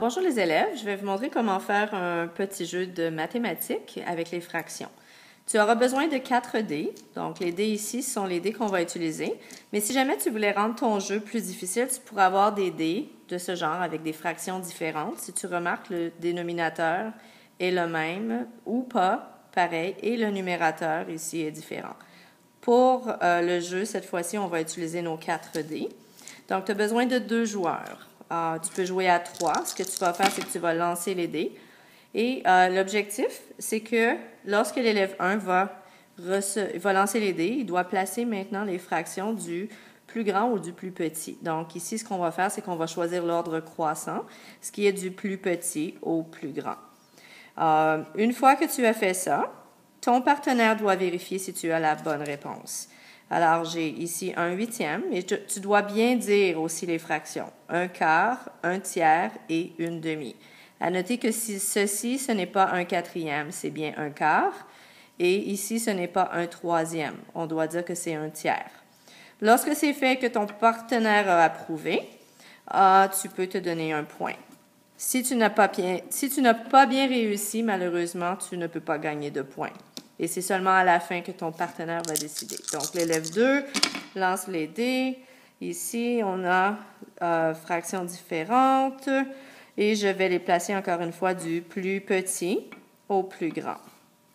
Bonjour les élèves, je vais vous montrer comment faire un petit jeu de mathématiques avec les fractions. Tu auras besoin de 4 dés, donc les dés ici sont les dés qu'on va utiliser, mais si jamais tu voulais rendre ton jeu plus difficile, tu pourrais avoir des dés de ce genre avec des fractions différentes. Si tu remarques, le dénominateur est le même ou pas, pareil, et le numérateur ici est différent. Pour le jeu, cette fois-ci, on va utiliser nos 4 dés. Donc, tu as besoin de 2 joueurs. Tu peux jouer à 3. Ce que tu vas faire, c'est que tu vas lancer les dés. Et l'objectif, c'est que lorsque l'élève 1 va lancer les dés, il doit placer maintenant les fractions du plus grand ou du plus petit. Donc, ici, ce qu'on va faire, c'est qu'on va choisir l'ordre croissant, ce qui est du plus petit au plus grand. Une fois que tu as fait ça, ton partenaire doit vérifier si tu as la bonne réponse. Alors, j'ai ici un huitième, et tu dois bien dire aussi les fractions. Un quart, un tiers et une demi. À noter que ceci, ce n'est pas un quatrième, c'est bien un quart. Et ici, ce n'est pas un troisième. On doit dire que c'est un tiers. Lorsque c'est fait que ton partenaire a approuvé, tu peux te donner un point. Si tu n'as pas bien réussi, malheureusement, tu ne peux pas gagner de points. Et c'est seulement à la fin que ton partenaire va décider. Donc, l'élève 2 lance les dés. Ici, on a fractions différentes. Et je vais les placer encore une fois du plus petit au plus grand.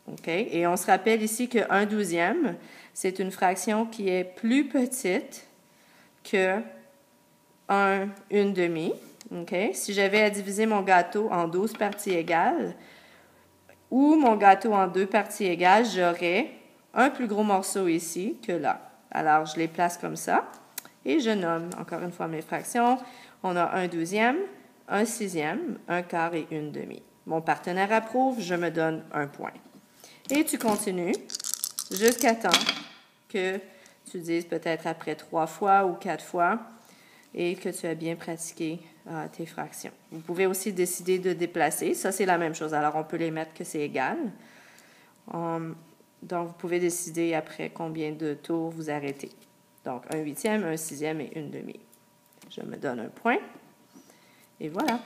OK? Et on se rappelle ici que 1/12e, c'est une fraction qui est plus petite que une demi. Okay? Si j'avais à diviser mon gâteau en 12 parties égales, ou mon gâteau en 2 parties égales, j'aurais un plus gros morceau ici que là. Alors, je les place comme ça et je nomme encore une fois mes fractions. On a 1/12e, 1/6e, un quart et une demi. Mon partenaire approuve, je me donne un point. Et tu continues jusqu'à temps que tu dises peut-être après 3 fois ou 4 fois et que tu as bien pratiqué tes fractions. Vous pouvez aussi décider de déplacer. Ça, c'est la même chose. Alors, on peut les mettre que c'est égal. Donc, vous pouvez décider après combien de tours vous arrêtez. Donc, un huitième, un sixième et une demi. Je me donne un point. Et voilà.